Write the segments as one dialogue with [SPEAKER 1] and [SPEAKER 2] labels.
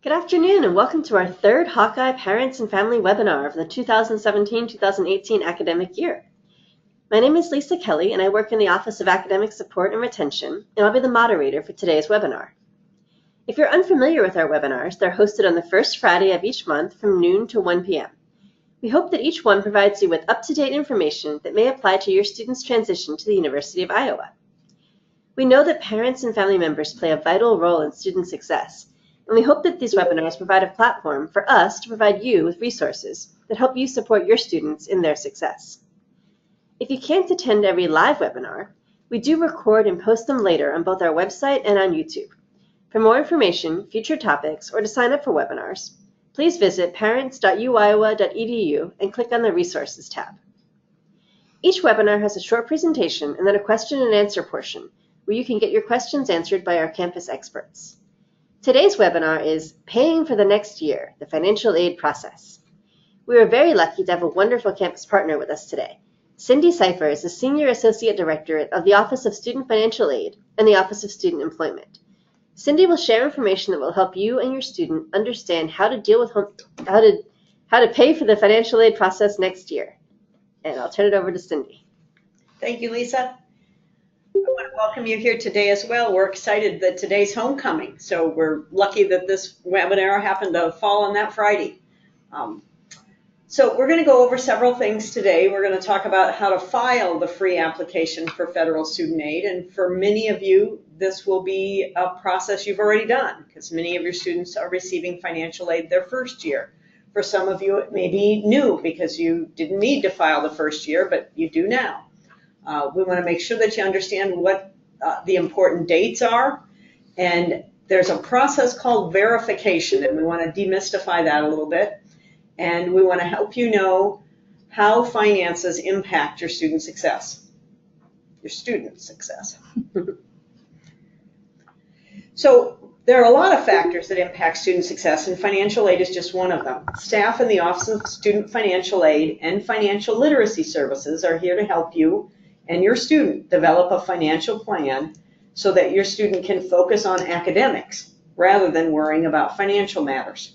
[SPEAKER 1] Good afternoon and welcome to our third Hawkeye Parents and Family webinar of the 2017-2018 academic year. My name is Lisa Kelly and I work in the Office of Academic Support and Retention, and I'll be the moderator for today's webinar. If you're unfamiliar with our webinars, they're hosted on the first Friday of each month from noon to 1 p.m. We hope that each one provides you with up-to-date information that may apply to your students' transition to the University of Iowa. We know that parents and family members play a vital role in student success, and we hope that these webinars provide a platform for us to provide you with resources that help you support your students in their success. If you can't attend every live webinar, we do record and post them later on both our website and on YouTube. For more information, future topics, or to sign up for webinars, please visit parents.uiowa.edu and click on the Resources tab. Each webinar has a short presentation and then a question and answer portion where you can get your questions answered by our campus experts. Today's webinar is Paying for the Next Year, the Financial Aid Process. We are very lucky to have a wonderful campus partner with us today. Cindy Seifer is the Senior Associate Director of the Office of Student Financial Aid and the Office of Student Employment. Cindy will share information that will help you and your student understand how to deal with how to pay for the financial aid process next year. And I'll turn it over to Cindy.
[SPEAKER 2] Thank you, Lisa. I want to welcome you here today as well. We're excited that today's homecoming, so we're lucky that this webinar happened to fall on that Friday. So we're going to go over several things today. We're going to talk about how to file the free application for federal student aid, and for many of you, this will be a process you've already done because many of your students are receiving financial aid their first year. For some of you, it may be new because you didn't need to file the first year, but you do now. We want to make sure that you understand what the important dates are, and there's a process called verification, and we want to demystify that a little bit, and we want to help you know how finances impact your student success. So there are a lot of factors that impact student success, and financial aid is just one of them. Staff in the Office of Student Financial Aid and Financial Literacy Services are here to help you and your student develop a financial plan so that your student can focus on academics rather than worrying about financial matters.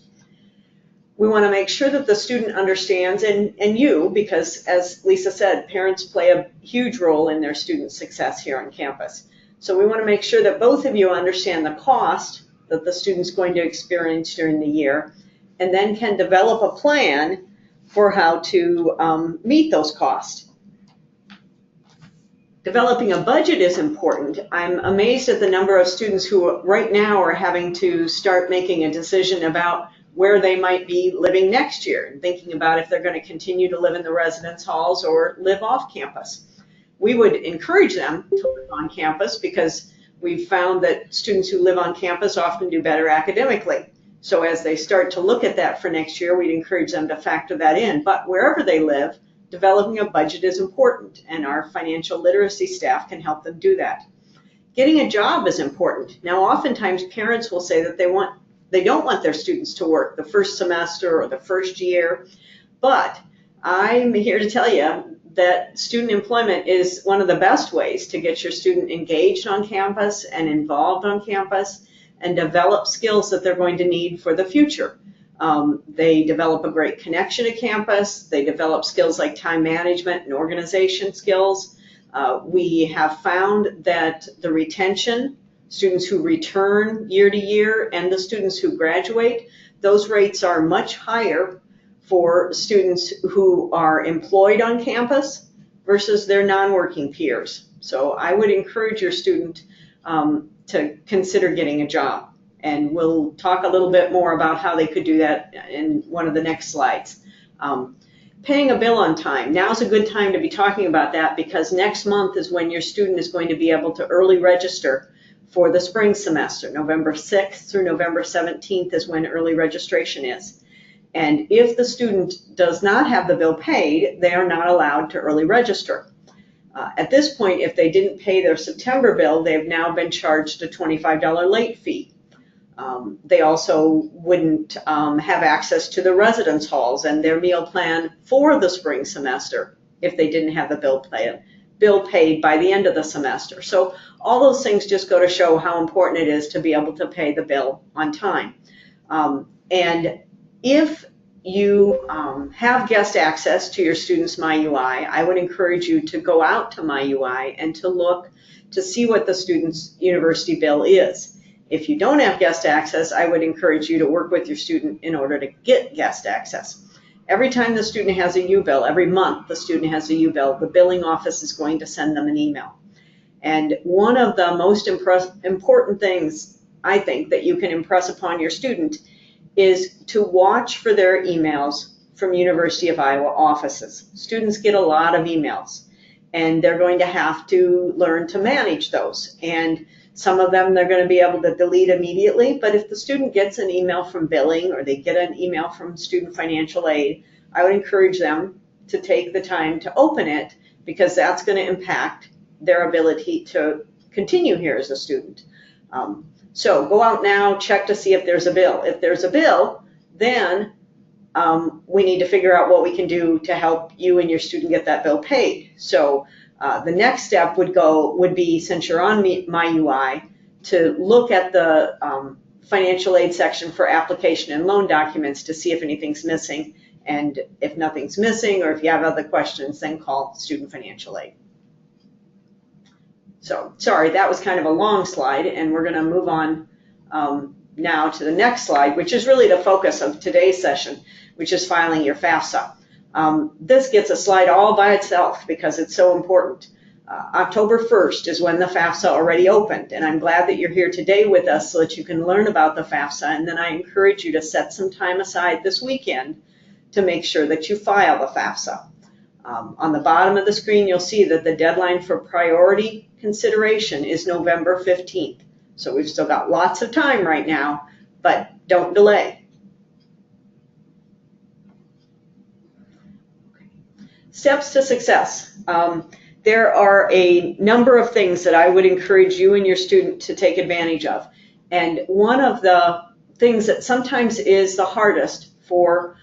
[SPEAKER 2] We want to make sure that the student understands, and you, because as Lisa said, parents play a huge role in their student success here on campus. So we want to make sure that both of you understand the cost that the student's going to experience during the year, and then can develop a plan for how to meet those costs. Developing a budget is important. I'm amazed at the number of students who right now are having to start making a decision about where they might be living next year and thinking about if they're going to continue to live in the residence halls or live off campus. We would encourage them to live on campus because we've found that students who live on campus often do better academically. So as they start to look at that for next year, we'd encourage them to factor that in. But wherever they live, developing a budget is important, and our financial literacy staff can help them do that. Getting a job is important. Now, oftentimes parents will say that they don't want their students to work the first semester or the first year, but I'm here to tell you that student employment is one of the best ways to get your student engaged on campus and involved on campus and develop skills that they're going to need for the future. They develop a great connection to campus. They develop skills like time management and organization skills. We have found that the retention, students who return year to year, and the students who graduate, those rates are much higher for students who are employed on campus versus their non-working peers. So I would encourage your student to consider getting a job. And we'll talk a little bit more about how they could do that in one of the next slides. Paying a bill on time. Now's a good time to be talking about that because next month is when your student is going to be able to early register for the spring semester. November 6th through November 17th is when early registration is. And if the student does not have the bill paid, they are not allowed to early register. At this point, if they didn't pay their September bill, they've now been charged a $25 late fee. They also wouldn't have access to the residence halls and their meal plan for the spring semester if they didn't have the bill paid by the end of the semester. So all those things just go to show how important it is to be able to pay the bill on time. And if you have guest access to your student's MyUI, I would encourage you to go out to MyUI and to look to see what the student's university bill is. If you don't have guest access, I would encourage you to work with your student in order to get guest access. Every time the student has a U-bill, every month the student has a U-bill, the billing office is going to send them an email. And one of the most important things, I think, that you can impress upon your student is to watch for their emails from University of Iowa offices. Students get a lot of emails, and they're going to have to learn to manage those. And some of them they're going to be able to delete immediately, but if the student gets an email from billing or they get an email from student financial aid, I would encourage them to take the time to open it, because that's going to impact their ability to continue here as a student. So go out now, check to see if there's a bill. If there's a bill, then we need to figure out what we can do to help you and your student get that bill paid. So the next step would be, since you're on MyUI, to look at the financial aid section for application and loan documents to see if anything's missing. And if nothing's missing, or if you have other questions, then call student financial aid. So, sorry, that was kind of a long slide, and we're going to move on now to the next slide, which is really the focus of today's session, which is filing your FAFSA. This gets a slide all by itself because it's so important. October 1st is when the FAFSA already opened, and I'm glad that you're here today with us so that you can learn about the FAFSA, and then I encourage you to set some time aside this weekend to make sure that you file the FAFSA. On the bottom of the screen, you'll see that the deadline for priority consideration is November 15th. So we've still got lots of time right now, but don't delay. Steps to success. There are a number of things that I would encourage you and your student to take advantage of. And one of the things that sometimes is the hardest for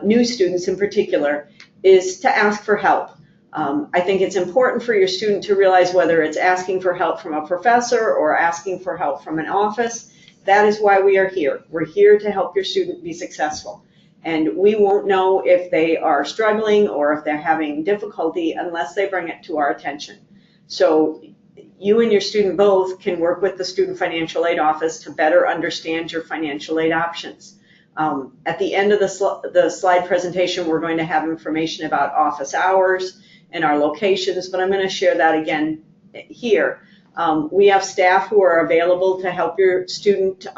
[SPEAKER 2] new students in particular is to ask for help. I think it's important for your student to realize whether it's asking for help from a professor or asking for help from an office. That is why we are here. We're here to help your student be successful. And we won't know if they are struggling or if they're having difficulty unless they bring it to our attention. So you and your student both can work with the Student Financial Aid Office to better understand your financial aid options. At the end of the slide presentation, we're going to have information about office hours and our locations, but I'm going to share that again here. We have staff who are available to help your student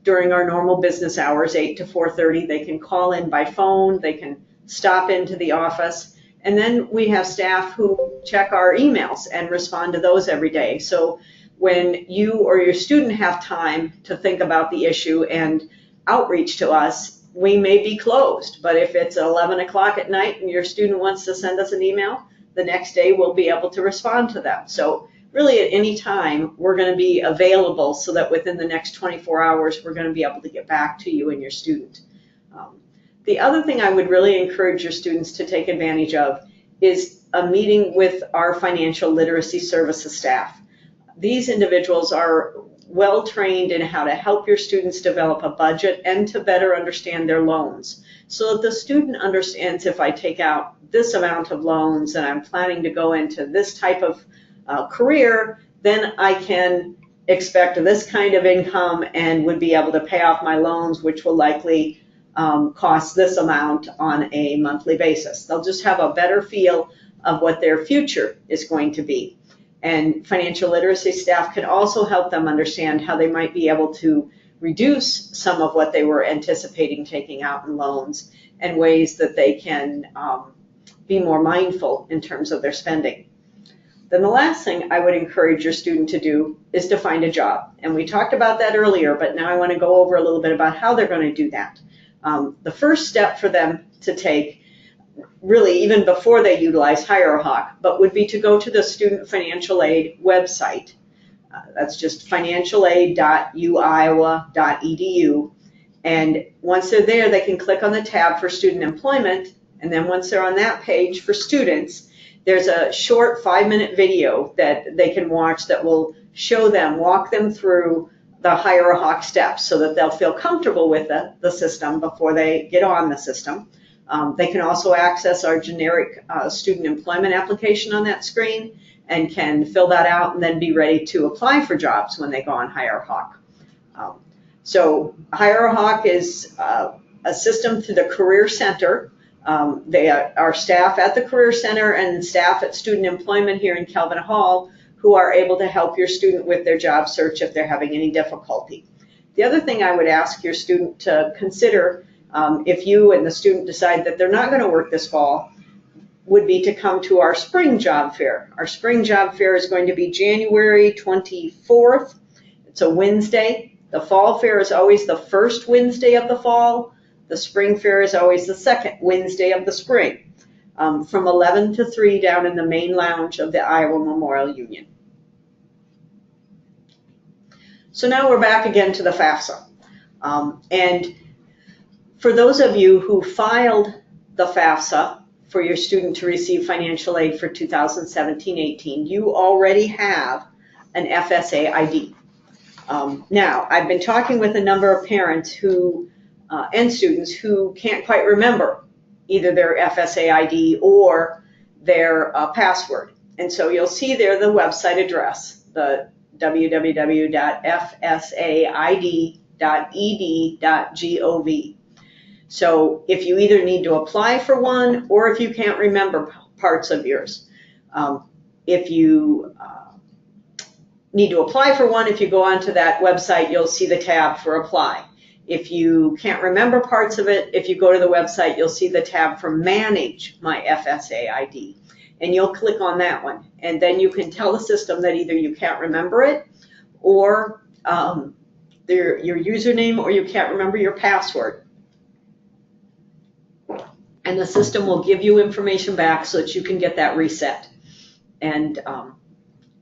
[SPEAKER 2] during our normal business hours, 8 to 4:30. They can call in by phone, they can stop into the office, and then we have staff who check our emails and respond to those every day. So when you or your student have time to think about the issue and outreach to us, we may be closed, but if it's 11 o'clock at night and your student wants to send us an email, the next day we'll be able to respond to them. So really at any time, we're going to be available so that within the next 24 hours, we're going to be able to get back to you and your student. The other thing I would really encourage your students to take advantage of is a meeting with our financial literacy services staff. These individuals are well trained in how to help your students develop a budget and to better understand their loans, so that the student understands, if I take out this amount of loans and I'm planning to go into this type of career, then I can expect this kind of income and would be able to pay off my loans, which will likely cost this amount on a monthly basis. They'll just have a better feel of what their future is going to be. And financial literacy staff can also help them understand how they might be able to reduce some of what they were anticipating taking out in loans, and ways that they can be more mindful in terms of their spending. Then the last thing I would encourage your student to do is to find a job. And we talked about that earlier, but now I want to go over a little bit about how they're going to do that. The first step for them to take, really even before they utilize HireHawk, but would be to go to the Student Financial Aid website. That's just financialaid.uiowa.edu. And once they're there, they can click on the tab for student employment. And then once they're on that page for students, there's a short 5-minute video that they can watch that will show them, walk them through the hire a hawk steps so that they'll feel comfortable with the system before they get on the system. They can also access our generic student employment application on that screen and can fill that out and then be ready to apply for jobs when they go on Hire a Hawk. So Hire a Hawk is a system through the Career Center. They are staff at the Career Center and staff at Student Employment here in Calvin Hall who are able to help your student with their job search if they're having any difficulty. The other thing I would ask your student to consider if you and the student decide that they're not going to work this fall would be to come to our spring job fair. Our spring job fair is going to be January 24th. It's a Wednesday. The fall fair is always the first Wednesday of the fall. The spring fair is always the second Wednesday of the spring, from 11 to 3 down in the main lounge of the Iowa Memorial Union. So now we're back again to the FAFSA. And for those of you who filed the FAFSA for your student to receive financial aid for 2017-18, you already have an FSA ID. Now, I've been talking with a number of parents who and students who can't quite remember either their FSA ID or their password. And so you'll see there the website address, the www.fsaid.ed.gov. So if you either need to apply for one or if you can't remember parts of yours. If you need to apply for one, if you go onto that website, you'll see the tab for apply. If you can't remember parts of it, if you go to the website, you'll see the tab for manage my FSA ID. And you'll click on that one. And then you can tell the system that either you can't remember it or your username or you can't remember your password. And the system will give you information back so that you can get that reset. And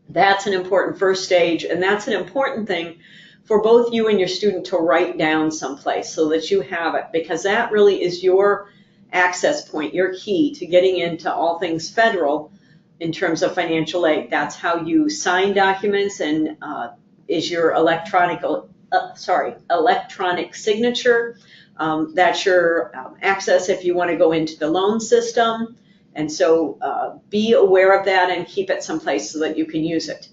[SPEAKER 2] that's an important first stage, and that's an important thing for both you and your student to write down someplace so that you have it, because that really is your access point, your key to getting into all things federal in terms of financial aid. That's how you sign documents and is your electronic signature. That's your access if you want to go into the loan system. And so be aware of that and keep it someplace so that you can use it.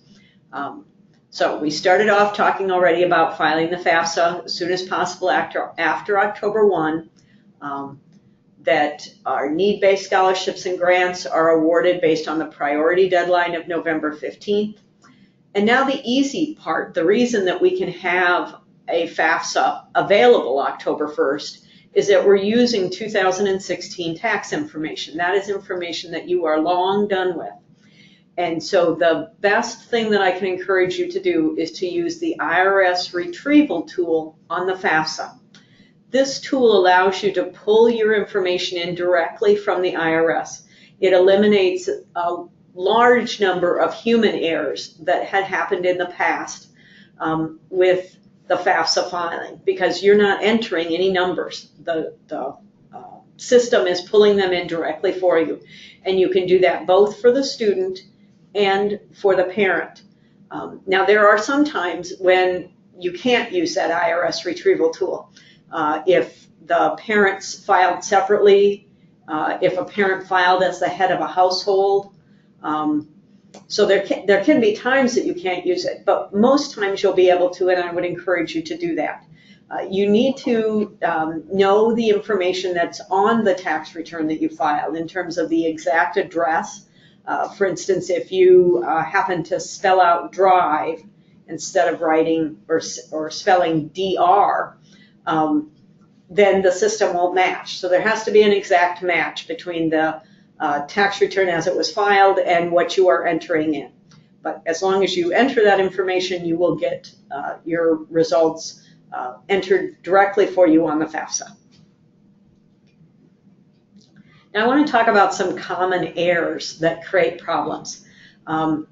[SPEAKER 2] So we started off talking already about filing the FAFSA as soon as possible after October 1, that our need-based scholarships and grants are awarded based on the priority deadline of November 15th. And now the easy part, the reason that we can have a FAFSA available October 1st is that we're using 2016 tax information. That is information that you are long done with. And so the best thing that I can encourage you to do is to use the IRS retrieval tool on the FAFSA. This tool allows you to pull your information in directly from the IRS. It eliminates a large number of human errors that had happened in the past with the FAFSA filing, because you're not entering any numbers. The system is pulling them in directly for you. And you can do that both for the student and for the parent. Now, there are some times when you can't use that IRS retrieval tool. If the parents filed separately, if a parent filed as the head of a household, so there can be times that you can't use it, but most times you'll be able to, and I would encourage you to do that. You need to know the information that's on the tax return that you filed in terms of the exact address. For instance, if you happen to spell out drive instead of writing or spelling DR, then the system won't match. So there has to be an exact match between the tax return as it was filed and what you are entering in. But as long as you enter that information, you will get your results entered directly for you on the FAFSA. Now I want to talk about some common errors that create problems. The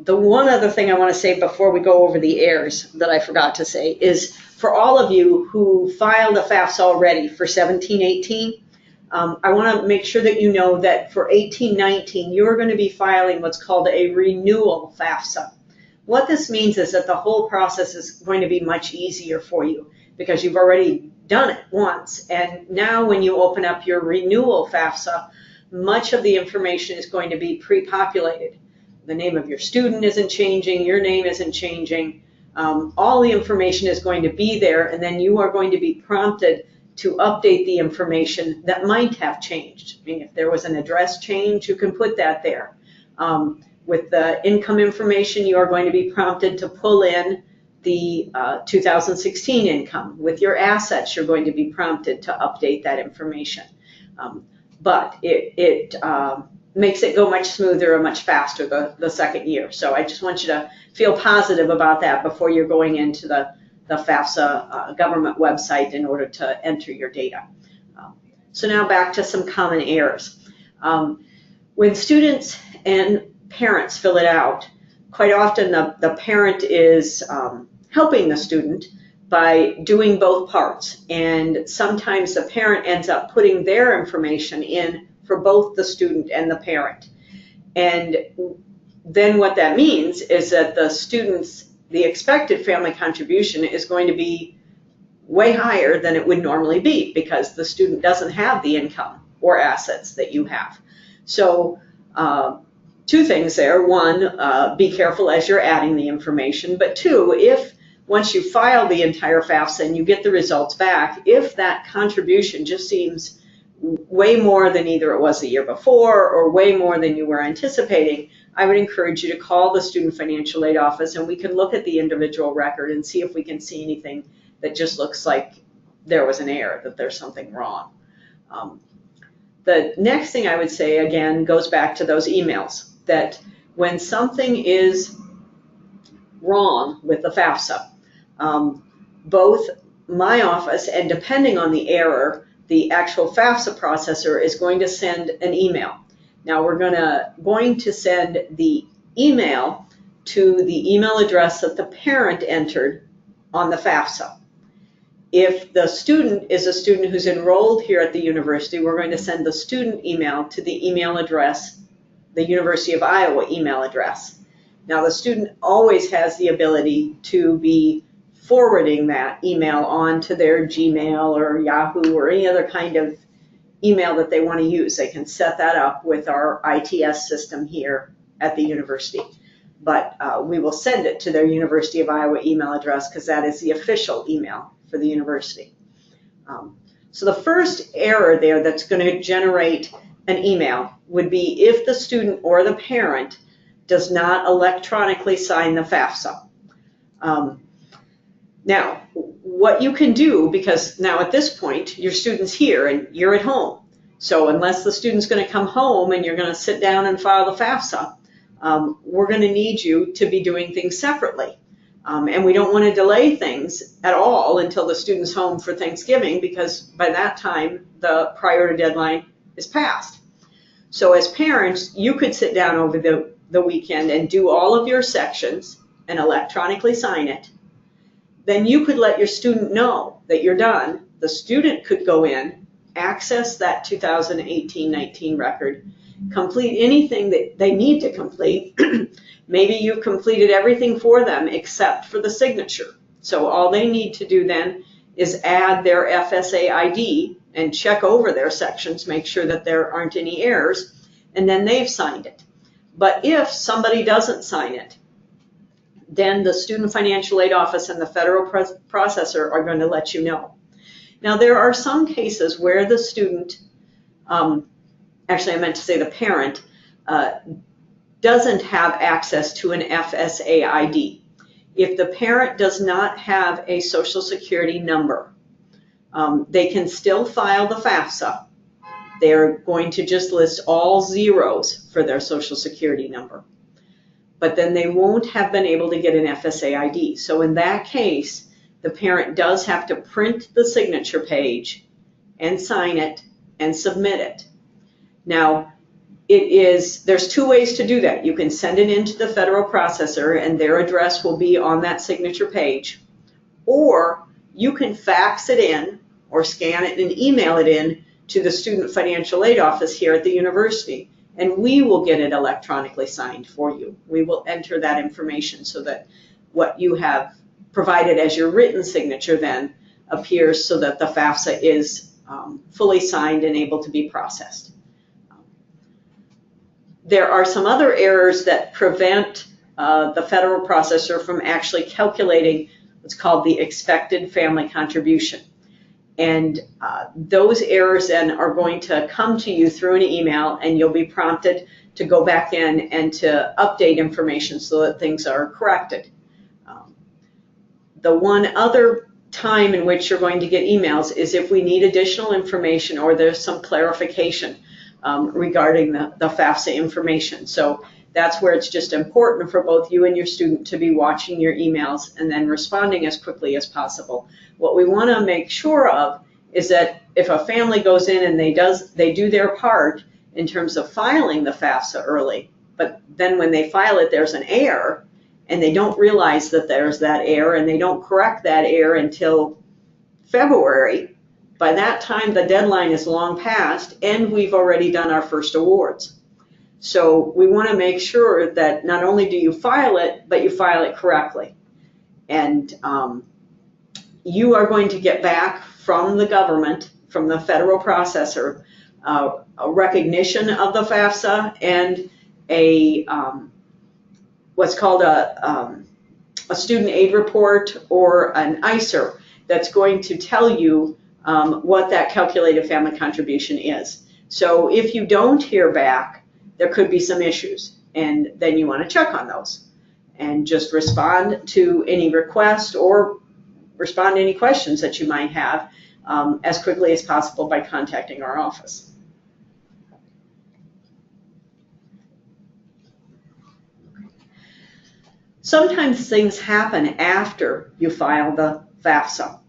[SPEAKER 2] one other thing I want to say before we go over the errors that I forgot to say is for all of you who filed a FAFSA already for 17-18, I want to make sure that you know that for 18-19, you're going to be filing what's called a renewal FAFSA. What this means is that the whole process is going to be much easier for you because you've already done it once. And now when you open up your renewal FAFSA, much of the information is going to be pre-populated. The name of your student isn't changing, your name isn't changing. All the information is going to be there, and then you are going to be prompted to update the information that might have changed. I mean, if there was an address change, you can put that there. With the income information, you are going to be prompted to pull in the 2016 income. With your assets, you're going to be prompted to update that information. But it makes it go much smoother and much faster the second year. So I just want you to feel positive about that before you're going into the FAFSA government website in order to enter your data. So now back to some common errors. When students and parents fill it out, quite often the parent is helping the student by doing both parts. And sometimes the parent ends up putting their information in for both the student and the parent. And then what that means is that the expected family contribution is going to be way higher than it would normally be because the student doesn't have the income or assets that you have. So two things there. One, be careful as you're adding the information. But two, if once you file the entire FAFSA and you get the results back, if that contribution just seems way more than either it was the year before or way more than you were anticipating, I would encourage you to call the Student Financial Aid Office and we can look at the individual record and see if we can see anything that just looks like there was an error, that there's something wrong. The next thing I would say, again, goes back to those emails, that when something is wrong with the FAFSA, both my office and depending on the error, the actual FAFSA processor is going to send an email. Now we're going to send the email to the email address that the parent entered on the FAFSA. If the student is a student who's enrolled here at the university, we're going to send the student email to the email address, the University of Iowa email address. Now the student always has the ability to be forwarding that email on to their Gmail or Yahoo or any other kind of email that they want to use. They can set that up with our ITS system here at the university. But we will send it to their University of Iowa email address because that is the official email for the university. So the first error there that's going to generate an email would be if the student or the parent does not electronically sign the FAFSA. Now, what you can do, because now at this point, your student's here and you're at home. So unless the student's going to come home and you're going to sit down and file the FAFSA, we're going to need you to be doing things separately. And we don't want to delay things at all until the student's home for Thanksgiving, because by that time, the priority deadline is passed. So as parents, you could sit down over the weekend and do all of your sections and electronically sign it. Then you could let your student know that you're done. The student could go in, access that 2018-19 record, complete anything that they need to complete. Maybe you've completed everything for them except for the signature. So all they need to do then is add their FSA ID and check over their sections, make sure that there aren't any errors, and then they've signed it. But if somebody doesn't sign it, then the Student Financial Aid Office and the federal processor are going to let you know. Now, there are some cases where the student, actually I meant to say the parent, doesn't have access to an FSA ID. If the parent does not have a Social Security number, they can still file the FAFSA. They're going to just list all zeros for their Social Security number. But then they won't have been able to get an FSA ID. So in that case, the parent does have to print the signature page and sign it and submit it. Now, there's two ways to do that. You can send it into the federal processor and their address will be on that signature page, or you can fax it in or scan it and email it in to the Student Financial Aid Office here at the university, and we will get it electronically signed for you. We will enter that information so that what you have provided as your written signature then appears so that the FAFSA is fully signed and able to be processed. There are some other errors that prevent the federal processor from actually calculating what's called the expected family contribution. And those errors then are going to come to you through an email, and you'll be prompted to go back in and to update information so that things are corrected. The one other time in which you're going to get emails is if we need additional information or there's some clarification regarding the FAFSA information. So that's where it's just important for both you and your student to be watching your emails and then responding as quickly as possible. What we want to make sure of is that if a family goes in and they do their part in terms of filing the FAFSA early, but then when they file it there's an error, and they don't realize that there's that error, and they don't correct that error until February, by that time the deadline is long past and we've already done our first awards. So we want to make sure that not only do you file it, but you file it correctly. And you are going to get back from the government, from the federal processor, a recognition of the FAFSA and what's called a student aid report or an ICER that's going to tell you what that calculated family contribution is. So if you don't hear back, there could be some issues, and then you want to check on those and just respond to any request or respond to any questions that you might have as quickly as possible by contacting our office. Sometimes things happen after you file the FAFSA.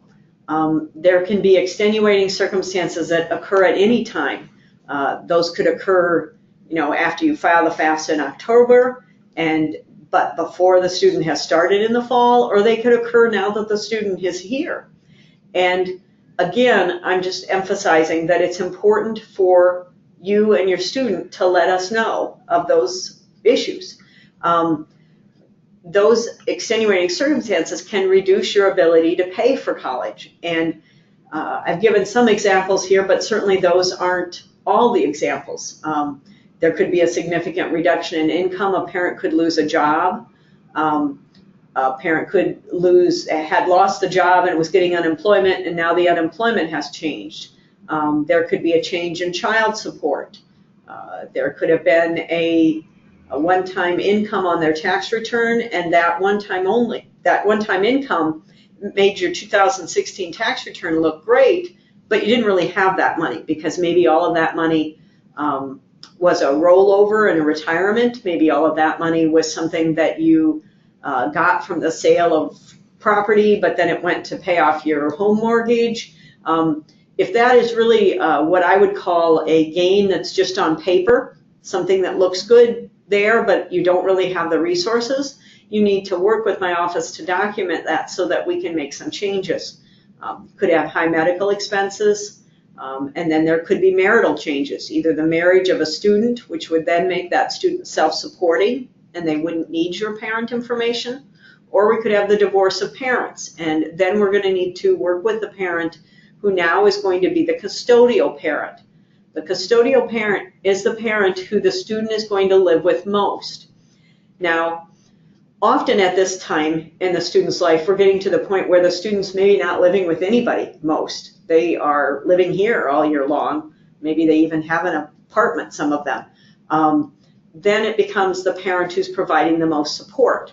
[SPEAKER 2] There can be extenuating circumstances that occur at any time. Those could occur, after you file the FAFSA in October, but before the student has started in the fall, or they could occur now that the student is here. And again, I'm just emphasizing that it's important for you and your student to let us know of those issues. Those extenuating circumstances can reduce your ability to pay for college. And I've given some examples here, but certainly those aren't all the examples. There could be a significant reduction in income. A parent could lose a job. A parent could had lost the job and was getting unemployment, and now the unemployment has changed. There could be a change in child support. There could have been a one-time income on their tax return, and that one-time income made your 2016 tax return look great, but you didn't really have that money because maybe all of that money was a rollover in a retirement. Maybe all of that money was something that you got from the sale of property, but then it went to pay off your home mortgage. If that is really what I would call a gain that's just on paper, something that looks good there, but you don't really have the resources, you need to work with my office to document that so that we can make some changes. Could have high medical expenses, and then there could be marital changes, either the marriage of a student, which would then make that student self-supporting and they wouldn't need your parent information, or we could have the divorce of parents, and then we're going to need to work with the parent who now is going to be the custodial parent. The custodial parent is the parent who the student is going to live with most. Now, often at this time in the student's life, we're getting to the point where the student's maybe not living with anybody most. They are living here all year long. Maybe they even have an apartment, some of them. Then it becomes the parent who's providing the most support.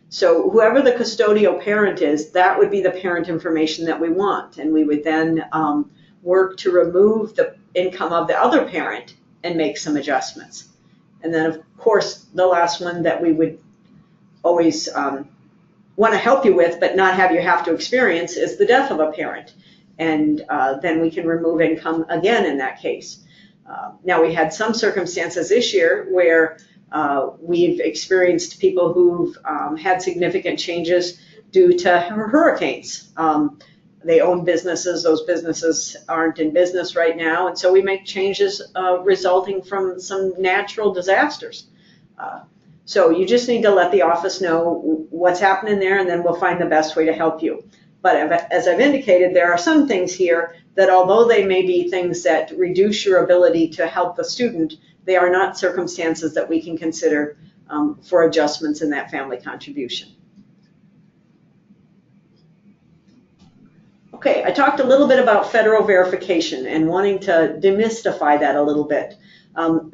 [SPEAKER 2] So whoever the custodial parent is, that would be the parent information that we want. And we would then work to remove the income of the other parent and make some adjustments. And then, of course, the last one that we would always want to help you with, but not have you have to experience, is the death of a parent. And then we can remove income again in that case. Now, we had some circumstances this year where we've experienced people who've had significant changes due to hurricanes. they own businesses. Those businesses aren't in business right now, and so we make changes resulting from some natural disasters. So you just need to let the office know what's happening there, and then we'll find the best way to help you. But as I've indicated, there are some things here that, although they may be things that reduce your ability to help the student, they are not circumstances that we can consider for adjustments in that family contribution. Okay, I talked a little bit about federal verification and wanting to demystify that a little bit.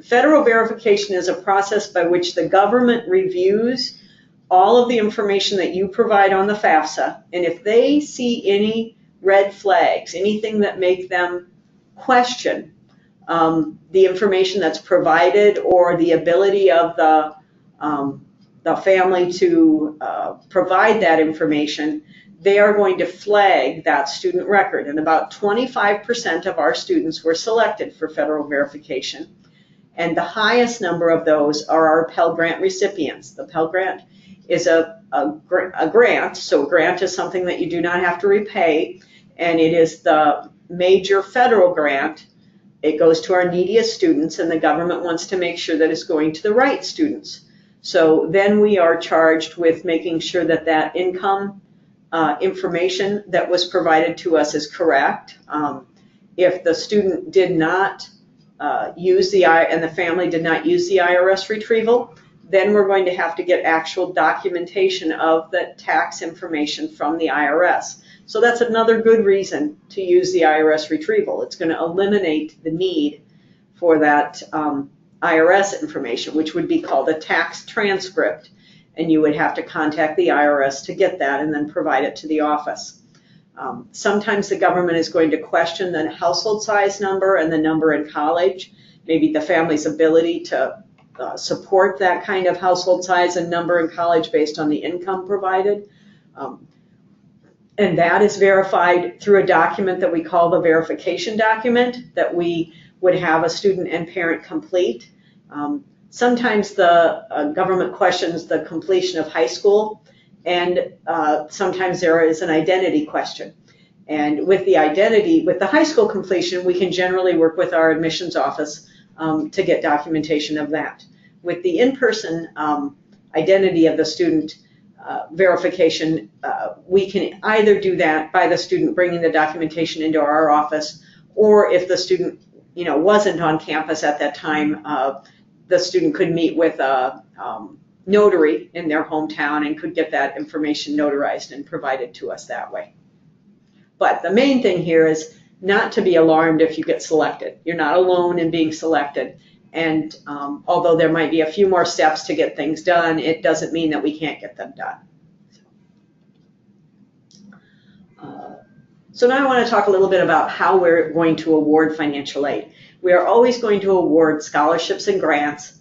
[SPEAKER 2] Federal verification is a process by which the government reviews all of the information that you provide on the FAFSA, and if they see any red flags, anything that make them question the information that's provided or the ability of the family to provide that information, they are going to flag that student record. And about 25% of our students were selected for federal verification. And the highest number of those are our Pell Grant recipients. The Pell Grant is a grant, so a grant is something that you do not have to repay, and it is the major federal grant. It goes to our neediest students, and the government wants to make sure that it's going to the right students. So then we are charged with making sure that that income information that was provided to us is correct. If the student did not and the family did not use the IRS retrieval, then we're going to have to get actual documentation of the tax information from the IRS. So that's another good reason to use the IRS retrieval. It's going to eliminate the need for that IRS information, which would be called a tax transcript. And you would have to contact the IRS to get that and then provide it to the office. Sometimes the government is going to question the household size number and the number in college, maybe the family's ability to support that kind of household size and number in college based on the income provided. And that is verified through a document that we call the verification document that we would have a student and parent complete. Sometimes the government questions the completion of high school, and sometimes there is an identity question. And with the high school completion, we can generally work with our admissions office to get documentation of that. With the in-person identity of the student verification, we can either do that by the student bringing the documentation into our office, or if the student wasn't on campus at that time, the student could meet with a notary in their hometown and could get that information notarized and provided to us that way. But the main thing here is not to be alarmed if you get selected. You're not alone in being selected. And although there might be a few more steps to get things done, it doesn't mean that we can't get them done. So now I want to talk a little bit about how we're going to award financial aid. We are always going to award scholarships and grants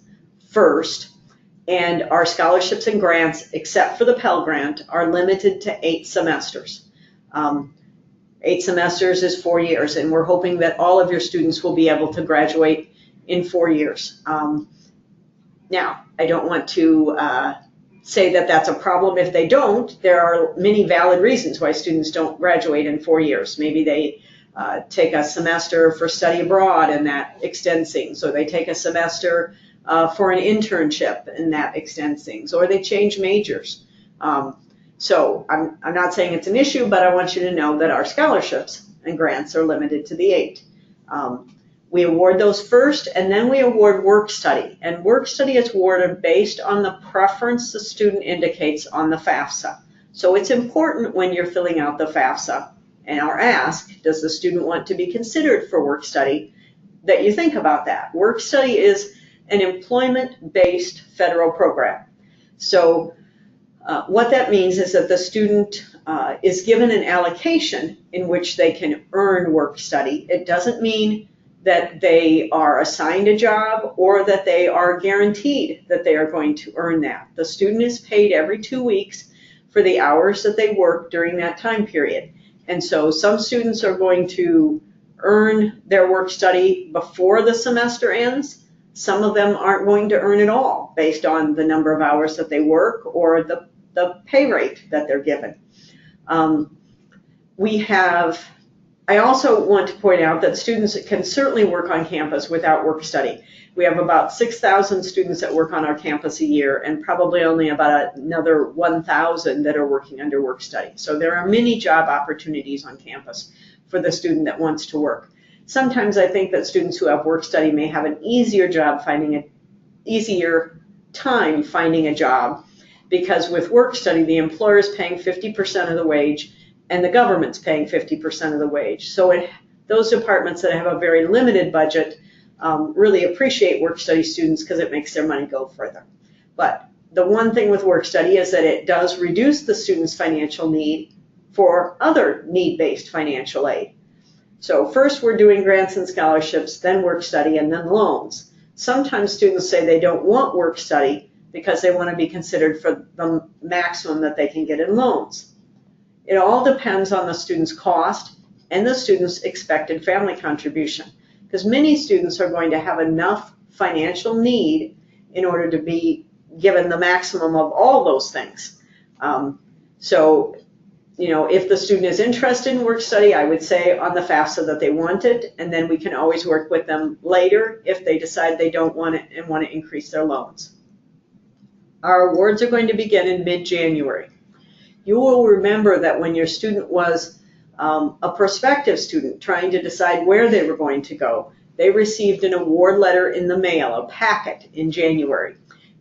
[SPEAKER 2] first, and our scholarships and grants, except for the Pell Grant, are limited to 8 semesters. 8 semesters is 4 years, and we're hoping that all of your students will be able to graduate in 4 years. Now, I don't want to say that that's a problem if they don't. There are many valid reasons why students don't graduate in 4 years. Maybe they take a semester for study abroad and that extends things, or they take a semester for an internship and that extends things, or they change majors. So I'm not saying it's an issue, but I want you to know that our scholarships and grants are limited to the 8. We award those first, and then we award work study. And work study is awarded based on the preference the student indicates on the FAFSA. So it's important when you're filling out the FAFSA and are asked, does the student want to be considered for work study, that you think about that. Work study is an employment-based federal program. So what that means is that the student is given an allocation in which they can earn work study. It doesn't mean that they are assigned a job or that they are guaranteed that they are going to earn that. The student is paid every 2 weeks for the hours that they work during that time period. And so some students are going to earn their work study before the semester ends. Some of them aren't going to earn it all based on the number of hours that they work or the pay rate that they're given. I also want to point out that students can certainly work on campus without work study. We have about 6,000 students that work on our campus a year, and probably only about another 1,000 that are working under work study. So there are many job opportunities on campus for the student that wants to work. Sometimes I think that students who have work study may have an easier time finding a job, because with work study, the employer is paying 50% of the wage and the government's paying 50% of the wage. So those departments that have a very limited budget really appreciate work study students because it makes their money go further. But the one thing with work study is that it does reduce the student's financial need for other need-based financial aid. So first we're doing grants and scholarships, then work study, and then loans. Sometimes students say they don't want work study because they want to be considered for the maximum that they can get in loans. It all depends on the student's cost and the student's expected family contribution, because many students are going to have enough financial need in order to be given the maximum of all those things. So, if the student is interested in work study, I would say on the FAFSA that they want it, and then we can always work with them later if they decide they don't want it and want to increase their loans. Our awards are going to begin in mid-January. You will remember that when your student was a prospective student trying to decide where they were going to go, they received an award letter in the mail, a packet, in January.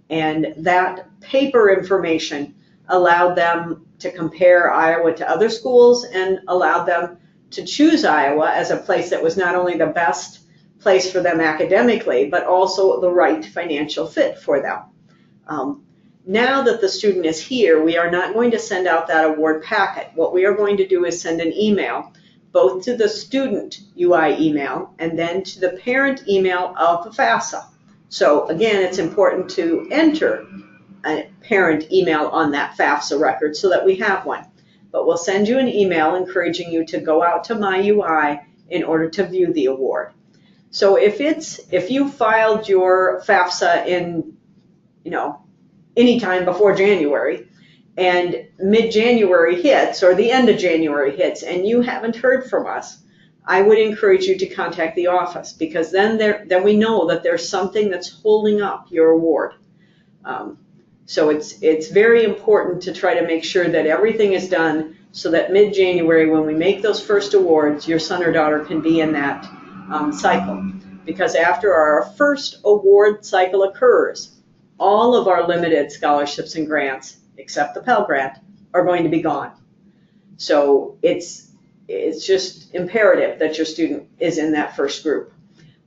[SPEAKER 2] And that paper information allowed them to compare Iowa to other schools and allowed them to choose Iowa as a place that was not only the best place for them academically, but also the right financial fit for them. Now that the student is here, we are not going to send out that award packet. What we are going to do is send an email, both to the student UI email and then to the parent email of the FAFSA. So again, it's important to enter a parent email on that FAFSA record so that we have one. But we'll send you an email encouraging you to go out to My UI in order to view the award. So if you filed your FAFSA in, any time before January, and mid-January hits or the end of January hits and you haven't heard from us, I would encourage you to contact the office, because then we know that there's something that's holding up your award. So it's very important to try to make sure that everything is done so that mid-January, when we make those first awards, your son or daughter can be in that cycle. Because after our first award cycle occurs, all of our limited scholarships and grants, except the Pell Grant, are going to be gone. So it's just imperative that your student is in that first group.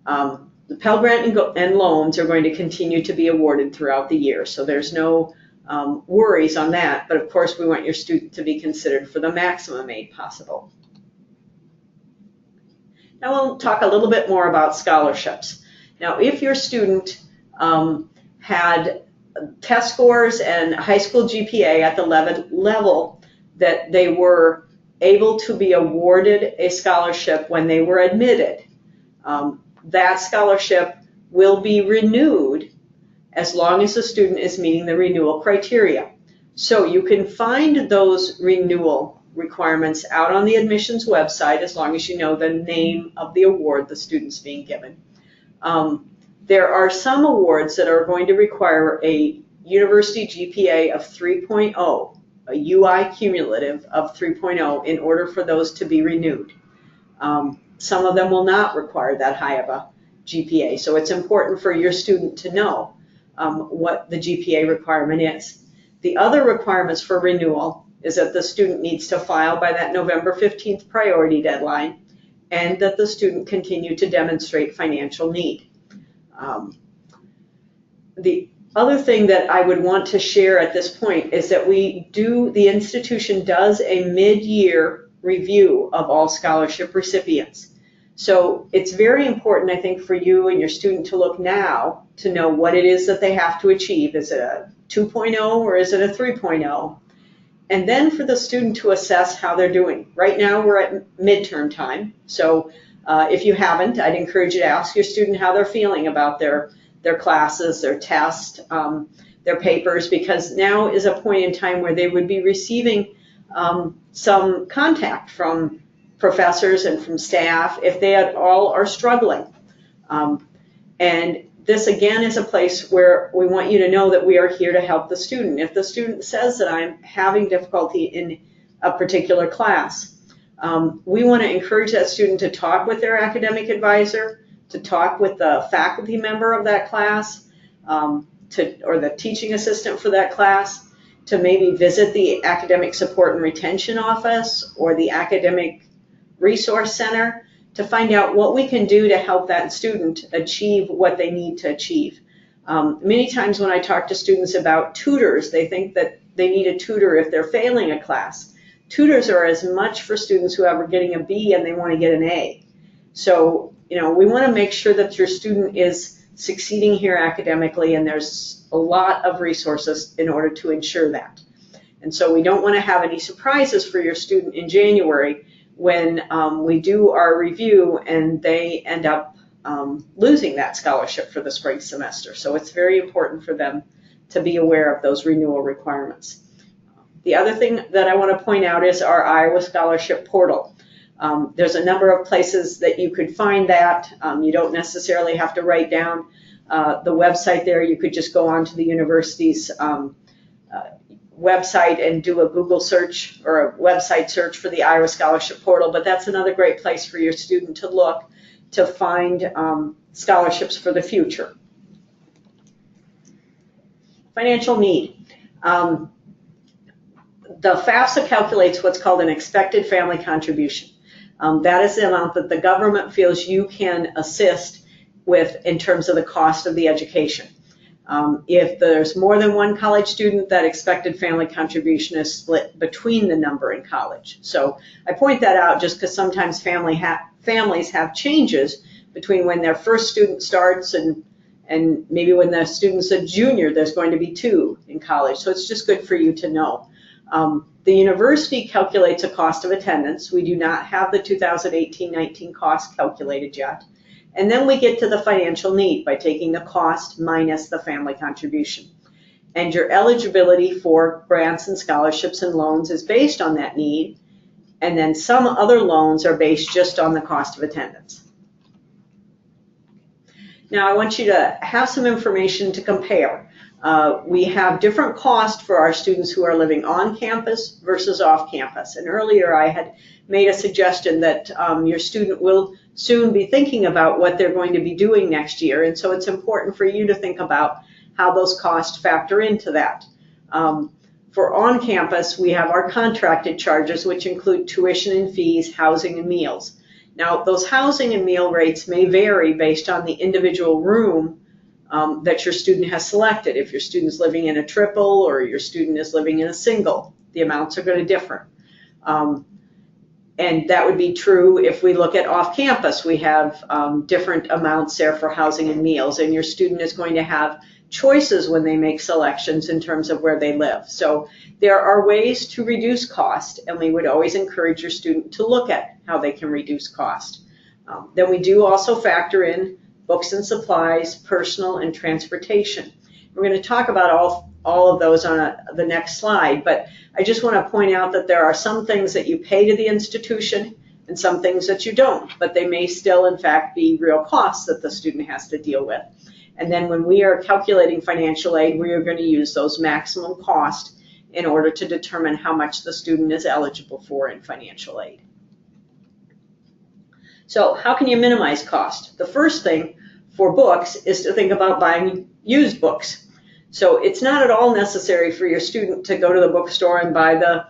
[SPEAKER 2] The Pell Grant and loans are going to continue to be awarded throughout the year, so there's no worries on that, but of course we want your student to be considered for the maximum aid possible. Now we'll talk a little bit more about scholarships. Now if your student had test scores and high school GPA at the level that they were able to be awarded a scholarship when they were admitted, that scholarship will be renewed as long as the student is meeting the renewal criteria. So you can find those renewal requirements out on the admissions website as long as you know the name of the award the student's being given. There are some awards that are going to require a university GPA of 3.0, a UI cumulative of 3.0 in order for those to be renewed. Some of them will not require that high of a GPA, so it's important for your student to know what the GPA requirement is. The other requirements for renewal is that the student needs to file by that November 15th priority deadline, and that the student continue to demonstrate financial need. The other thing that I would want to share at this point is that the institution does a mid-year review of all scholarship recipients. So it's very important, I think, for you and your student to look now to know what it is that they have to achieve. Is it a 2.0 or is it a 3.0? And then for the student to assess how they're doing. Right now we're at midterm time, so if you haven't, I'd encourage you to ask your student how they're feeling about their classes, their tests, their papers, because now is a point in time where they would be receiving some contact from professors and from staff if they at all are struggling. And this again is a place where we want you to know that we are here to help the student. If the student says that I'm having difficulty in a particular class, we want to encourage that student to talk with their academic advisor, to talk with the faculty member of that class, or the teaching assistant for that class, to maybe visit the academic support and retention office or the academic resource center to find out what we can do to help that student achieve what they need to achieve. Many times when I talk to students about tutors, they think that they need a tutor if they're failing a class. Tutors are as much for students who are getting a B and they want to get an A. So, we want to make sure that your student is succeeding here academically, and there's a lot of resources in order to ensure that. And so we don't want to have any surprises for your student in January when we do our review and they end up losing that scholarship for the spring semester. So it's very important for them to be aware of those renewal requirements. The other thing that I want to point out is our Iowa Scholarship Portal. There's a number of places that you could find that. You don't necessarily have to write down the website there. You could just go onto the university's website and do a Google search or a website search for the Iowa Scholarship Portal, but that's another great place for your student to look to find scholarships for the future. Financial need. The FAFSA calculates what's called an expected family contribution. That is the amount that the government feels you can assist with in terms of the cost of the education. If there's more than one college student, that expected family contribution is split between the number in college. So I point that out just because sometimes families have changes between when their first student starts and maybe when the student's a junior, there's going to be 2 in college. So it's just good for you to know. The university calculates a cost of attendance. We do not have the 2018-19 cost calculated yet. And then we get to the financial need by taking the cost minus the family contribution. And your eligibility for grants and scholarships and loans is based on that need. And then some other loans are based just on the cost of attendance. Now I want you to have some information to compare. We have different costs for our students who are living on campus versus off campus. And earlier I had made a suggestion that your student will soon be thinking about what they're going to be doing next year. And so it's important for you to think about how those costs factor into that. For on campus, we have our contracted charges, which include tuition and fees, housing and meals. Now, those housing and meal rates may vary based on the individual room that your student has selected. If your student's living in a triple or your student is living in a single, the amounts are going to differ. And that would be true if we look at off-campus. We have different amounts there for housing and meals, and your student is going to have choices when they make selections in terms of where they live. So there are ways to reduce cost, and we would always encourage your student to look at how they can reduce cost. Then we do also factor in books and supplies, personal and transportation. We're going to talk about all of those on the next slide, but I just want to point out that there are some things that you pay to the institution and some things that you don't, but they may still in fact be real costs that the student has to deal with. And then when we are calculating financial aid, we are going to use those maximum costs in order to determine how much the student is eligible for in financial aid. So how can you minimize cost? The first thing for books is to think about buying used books. So it's not at all necessary for your student to go to the bookstore and buy the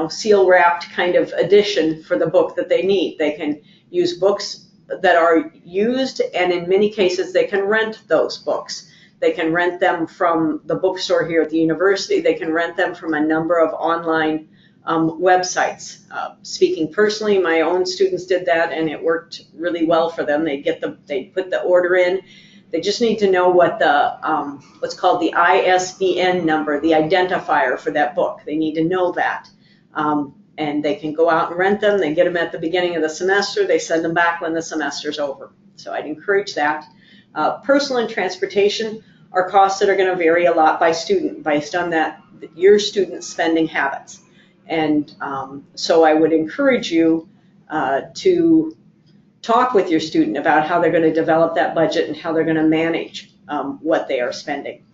[SPEAKER 2] seal-wrapped kind of edition for the book that they need. They can use books that are used, and in many cases they can rent those books. They can rent them from the bookstore here at the university. They can rent them from a number of online websites. Speaking personally, my own students did that, and it worked really well for them. They put the order in. They just need to know what the what's called the ISBN number, the identifier for that book. They need to know that. And they can go out and rent them. They get them at the beginning of the semester. They send them back when the semester's over. So I'd encourage that. Personal and transportation, are costs that are going to vary a lot by student based on your student's spending habits. And so I would encourage you to talk with your student about how they're going to develop that budget and how they're going to manage what they are spending.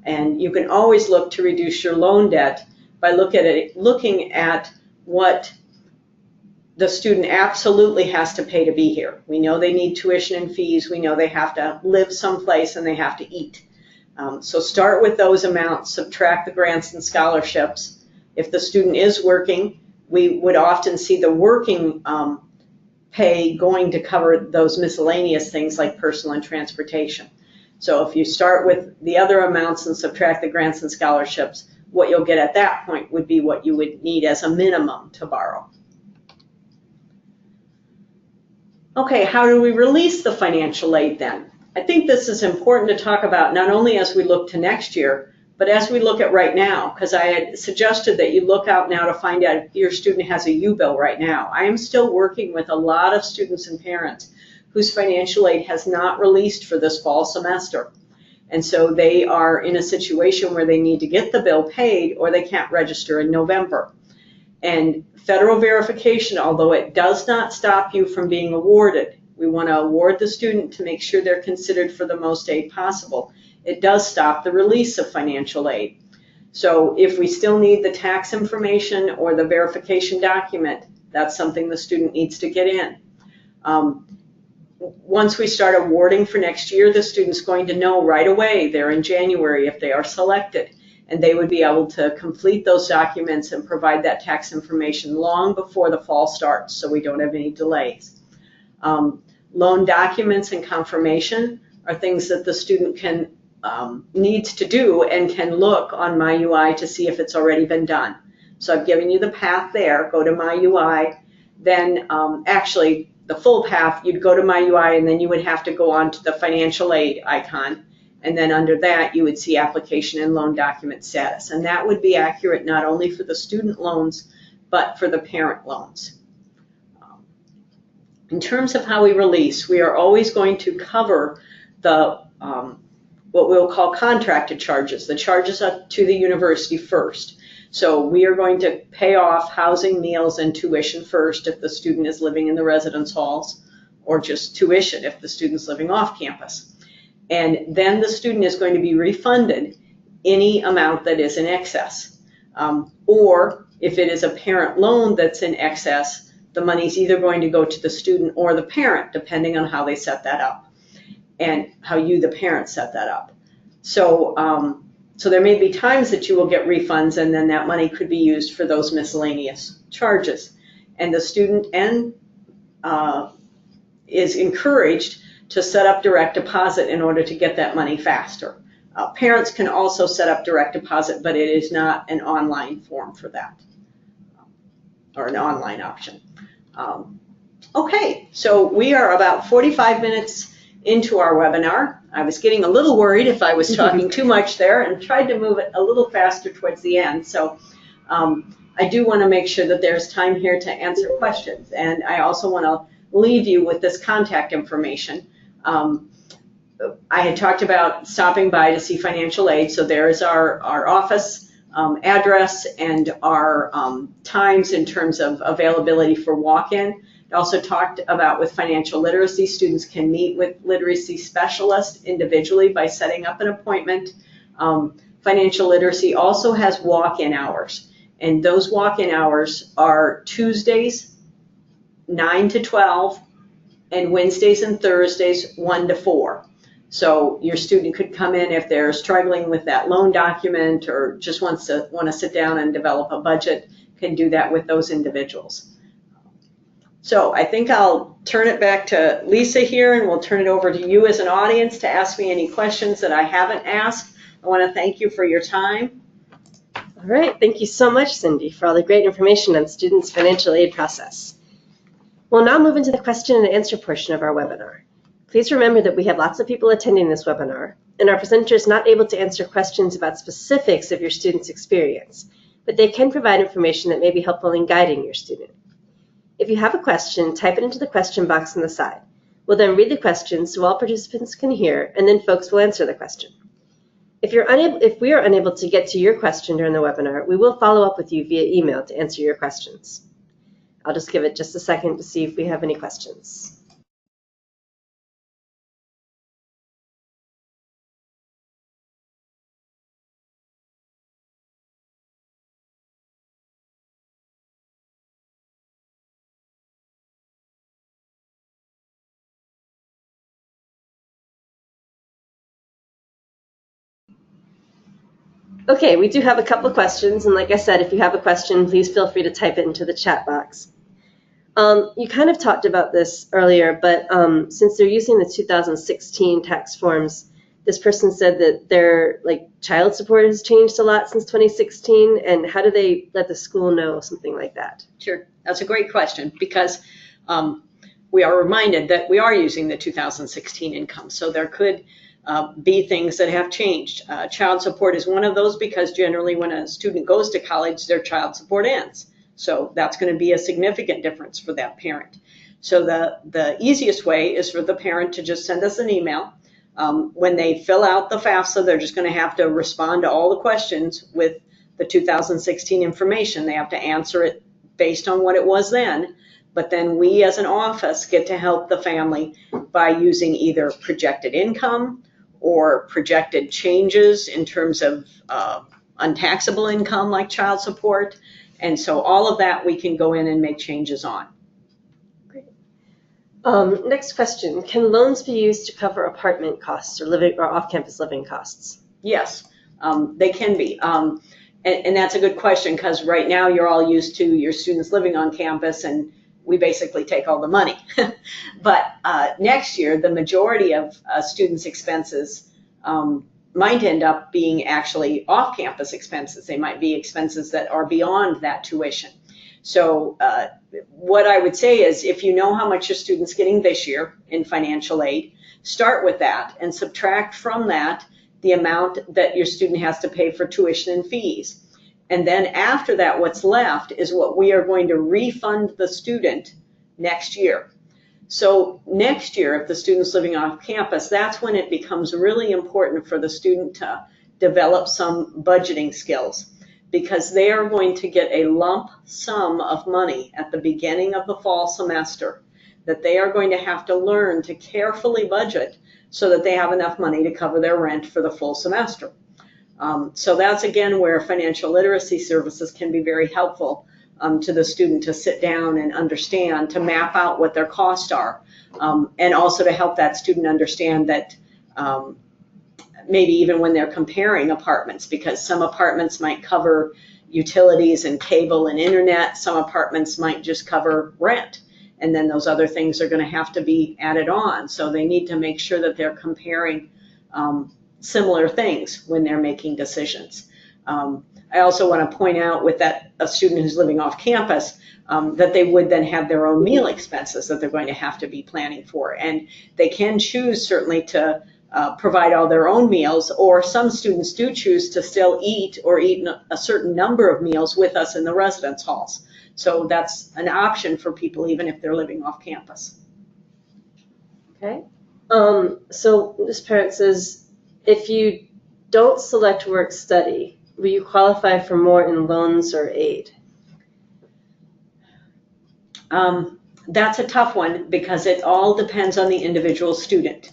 [SPEAKER 2] And you can always look to reduce your loan debt by looking at what the student absolutely has to pay to be here. We know they need tuition and fees. We know they have to live someplace and they have to eat. So start with those amounts, subtract the grants and scholarships. If the student is working, we would often see the working pay going to cover those miscellaneous things like personal and transportation. So if you start with the other amounts and subtract the grants and scholarships, what you'll get at that point would be what you would need as a minimum to borrow. Okay, how do we release the financial aid then? I think this is important to talk about not only as we look to next year, but as we look at right now, because I had suggested that you look out now to find out if your student has a U-bill right now. I am still working with a lot of students and parents whose financial aid has not released for this fall semester. And so they are in a situation where they need to get the bill paid or they can't register in November. And federal verification, although it does not stop you from being awarded, we want to award the student to make sure they're considered for the most aid possible. It does stop the release of financial aid. So if we still need the tax information or the verification document, that's something the student needs to get in. Once we start awarding for next year, the student's going to know right away there in January if they are selected. And they would be able to complete those documents and provide that tax information long before the fall starts so we don't have any delays. Loan documents and confirmation are things that the student needs to do and can look on MyUI to see if it's already been done. So I've given you the path there. Go to MyUI. Then actually the full path, you'd go to MyUI and then you would have to go on to the financial aid icon. And then under that, you would see application and loan document status. And that would be accurate not only for the student loans, but for the parent loans. In terms of how we release, we are always going to cover the what we'll call contracted charges, the charges up to the university first. So we are going to pay off housing, meals, and tuition first if the student is living in the residence halls, or just tuition if the student's living off campus. And then the student is going to be refunded any amount that is in excess. Or if it is a parent loan that's in excess, the money is either going to go to the student or the parent, depending on how they set that up and how you, the parent, set that up. So, so there may be times that you will get refunds and then that money could be used for those miscellaneous charges. And the student is encouraged to set up direct deposit in order to get that money faster. Parents can also set up direct deposit, but it is not an online form for that, or an online option. Okay, so we are about 45 minutes into our webinar. I was getting a little worried if I was talking too much there and tried to move it a little faster towards the end. So I do want to make sure that there's time here to answer questions. And I also want to leave you with this contact information. I had talked about stopping by to see financial aid, so there is our office address and our times in terms of availability for walk-in. I also talked about with financial literacy, students can meet with literacy specialists individually by setting up an appointment. Financial literacy also has walk-in hours, and those walk-in hours are Tuesdays 9 to 12 and Wednesdays and Thursdays 1 to 4. So your student could come in if they're struggling with that loan document or just want to sit down and develop a budget, can do that with those individuals. So I think I'll turn it back to Lisa here, and we'll turn it over to you as an audience to ask me any questions that I haven't asked. I want to thank you for your time.
[SPEAKER 1] All right, thank you so much, Cindy, for all the great information on students' financial aid process. We'll now move into the question and answer portion of our webinar. Please remember that we have lots of people attending this webinar, and our presenter is not able to answer questions about specifics of your student's experience, but they can provide information that may be helpful in guiding your student. If you have a question, type it into the question box on the side. We'll then read the question so all participants can hear, and then folks will answer the question. If we are unable to get to your question during the webinar, we will follow up with you via email to answer your questions. I'll just give it just a second to see if we have any questions. Okay, we do have a couple of questions, and like I said, if you have a question, please feel free to type it into the chat box. You kind of talked about this earlier, but since they're using the 2016 tax forms, this person said that their child support has changed a lot since 2016, and how do they let the school know something like that?
[SPEAKER 2] Sure, that's a great question, because we are reminded that we are using the 2016 income, so there could be things that have changed. Child support is one of those, because generally when a student goes to college, their child support ends. So that's going to be a significant difference for that parent. So the easiest way is for the parent to just send us an email. When they fill out the FAFSA, they're just going to have to respond to all the questions with the 2016 information. They have to answer it based on what it was then. But then we as an office get to help the family by using either projected income or projected changes in terms of untaxable income like child support. And so all of that we can go in and make changes on.
[SPEAKER 1] Great. Next question, can loans be used to cover apartment costs or off-campus living costs?
[SPEAKER 2] Yes, they can be. And that's a good question, because right now you're all used to your students living on campus and we basically take all the money. But next year, the majority of students' expenses might end up being actually off-campus expenses. They might be expenses that are beyond that tuition. So what I would say is, if you know how much your student's getting this year in financial aid, start with that and subtract from that the amount that your student has to pay for tuition and fees. And then after that, what's left is what we are going to refund the student next year. So next year, if the student's living off campus, that's when it becomes really important for the student to develop some budgeting skills, because they are going to get a lump sum of money at the beginning of the fall semester that they are going to have to learn to carefully budget so that they have enough money to cover their rent for the full semester. So that's, again, where financial literacy services can be very helpful to the student to sit down and understand, to map out what their costs are, and also to help that student understand that maybe even when they're comparing apartments, because some apartments might cover utilities and cable and internet, some apartments might just cover rent, and then those other things are going to have to be added on. So they need to make sure that they're comparing similar things when they're making decisions. I also want to point out with that a student who's living off campus that they would then have their own meal expenses that they're going to have to be planning for. And they can choose certainly to provide all their own meals, or some students do choose to still eat or eat a certain number of meals with us in the residence halls. So that's an option for people even if they're living off campus.
[SPEAKER 1] Okay. So this parent says, if you don't select work study, will you qualify for more in loans or aid?
[SPEAKER 2] That's a tough one, because it all depends on the individual student.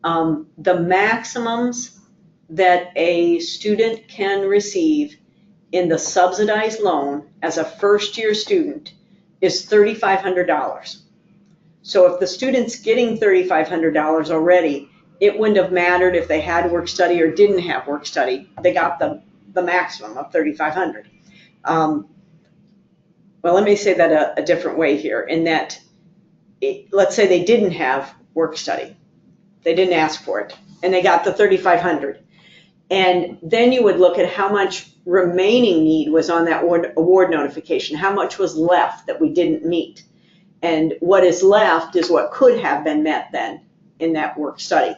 [SPEAKER 2] The maximums that a student can receive in the subsidized loan as a first-year student is $3,500. So if the student's getting $3,500 already, it wouldn't have mattered if they had work study or didn't have work study. They got the maximum of $3,500. Well, let me say that a different way here, in that let's say they didn't have work study. They didn't ask for it, and they got the $3,500. And then you would look at how much remaining need was on that award notification, how much was left that we didn't meet. And what is left is what could have been met then in that work study.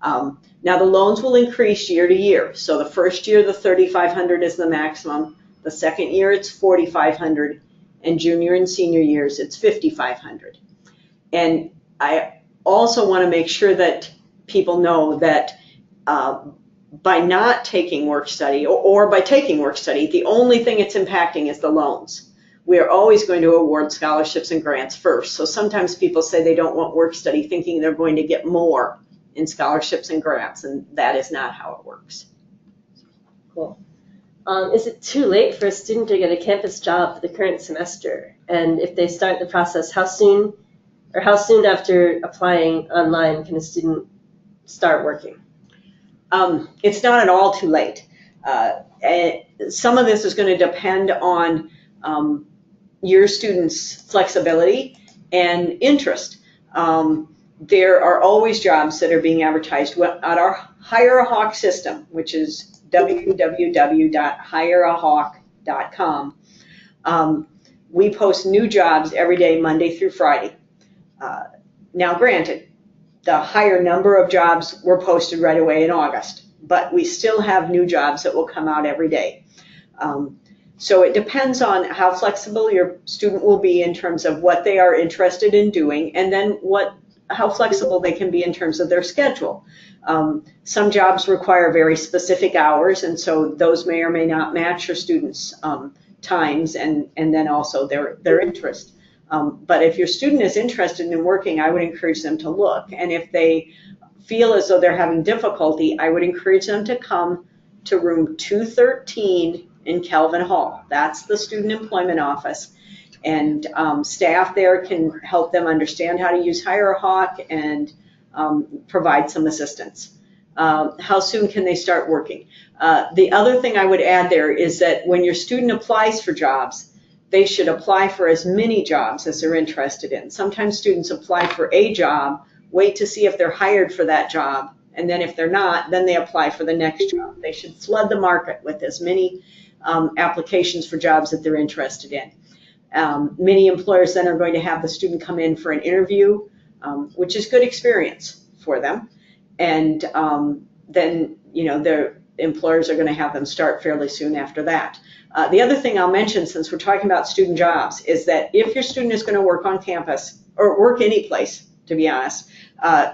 [SPEAKER 2] Now the loans will increase year to year. So the first year, the $3,500 is the maximum. The second year, it's $4,500. And junior and senior years, it's $5,500. And I also want to make sure that people know that by not taking work study or by taking work study, the only thing it's impacting is the loans. We are always going to award scholarships and grants first. So sometimes people say they don't want work study thinking they're going to get more in scholarships and grants, and that is not how it works.
[SPEAKER 1] Cool. Is it too late for a student to get a campus job for the current semester? And if they start the process, how soon after applying online can a student start working?
[SPEAKER 2] It's not at all too late. Some of this is going to depend on your students' flexibility and interest. There are always jobs that are being advertised at our Hire a Hawk system, which is www.hireahawk.com. We post new jobs every day, Monday through Friday. Now, granted, the higher number of jobs were posted right away in August, but we still have new jobs that will come out every day. So it depends on how flexible your student will be in terms of what they are interested in doing, and then how flexible they can be in terms of their schedule. Some jobs require very specific hours, and so those may or may not match your students' times and then also their interest. But if your student is interested in working, I would encourage them to look. And if they feel as though they're having difficulty, I would encourage them to come to room 213 in Calvin Hall. That's the student employment office. And staff there can help them understand how to use Hire a Hawk and provide some assistance. How soon can they start working? The other thing I would add there is that when your student applies for jobs, they should apply for as many jobs as they're interested in. Sometimes students apply for a job, wait to see if they're hired for that job, and then if they're not, then they apply for the next job. They should flood the market with as many applications for jobs that they're interested in. Many employers then are going to have the student come in for an interview, which is good experience for them. And then, their employers are going to have them start fairly soon after that. The other thing I'll mention, since we're talking about student jobs, is that if your student is going to work on campus, or work any place, to be honest,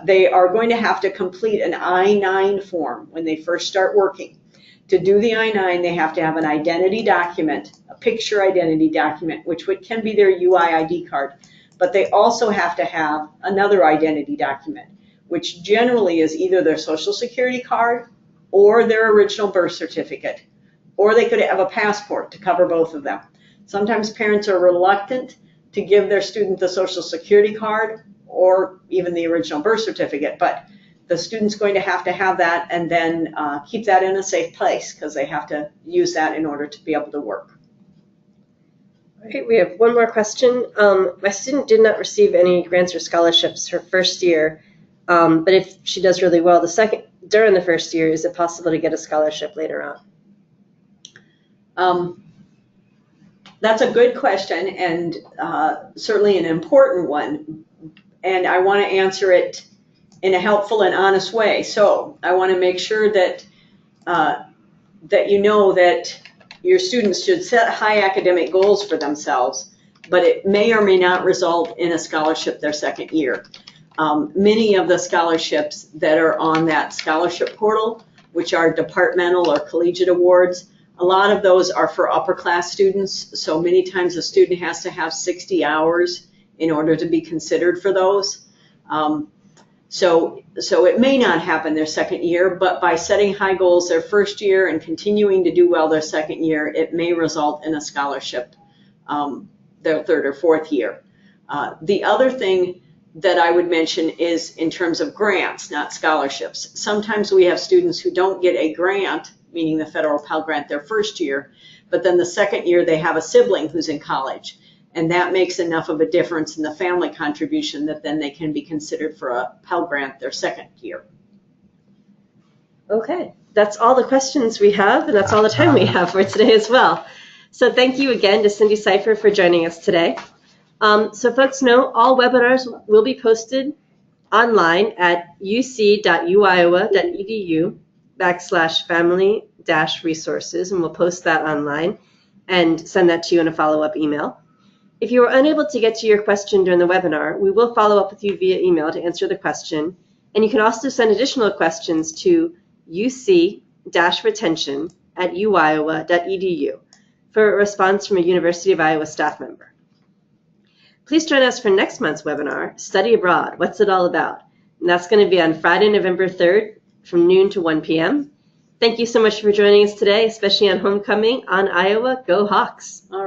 [SPEAKER 2] they are going to have to complete an I-9 form when they first start working. To do the I-9, they have to have an identity document, a picture identity document, which can be their UIID card. But they also have to have another identity document, which generally is either their social security card or their original birth certificate. Or they could have a passport to cover both of them. Sometimes parents are reluctant to give their student the social security card or even the original birth certificate, but the student's going to have that and then keep that in a safe place because they have to use that in order to be able to work.
[SPEAKER 1] All right, we have one more question. My student did not receive any grants or scholarships her first year, but if she does really well during the first year, is it possible to get a scholarship later on?
[SPEAKER 2] That's a good question and certainly an important one, and I want to answer it in a helpful and honest way. So I want to make sure that you know that your students should set high academic goals for themselves, but it may or may not result in a scholarship their second year. Many of the scholarships that are on that scholarship portal, which are departmental or collegiate awards, a lot of those are for upper class students. So many times a student has to have 60 hours in order to be considered for those. So it may not happen their second year, but by setting high goals their first year and continuing to do well their second year, it may result in a scholarship their third or fourth year. The other thing that I would mention is in terms of grants, not scholarships. Sometimes we have students who don't get a grant, meaning the federal Pell Grant their first year, but then the second year they have a sibling who's in college. And that makes enough of a difference in the family contribution that then they can be considered for a Pell Grant their second year.
[SPEAKER 1] Okay, that's all the questions we have, and that's all the time we have for today as well. So thank you again to Cindy Cipher for joining us today. So folks know all webinars will be posted online at uc.uiowa.edu/family-resources, and we'll post that online and send that to you in a follow-up email. If you were unable to get to your question during the webinar, we will follow up with you via email to answer the question. And you can also send additional questions to uc academic-retention@uiowa.edu for a response from a University of Iowa staff member. Please join us for next month's webinar, Study Abroad, What's It All About? And that's going to be on Friday, November 3rd from noon to 1 p.m. Thank you so much for joining us today, especially on homecoming on Iowa. Go Hawks!
[SPEAKER 2] All right.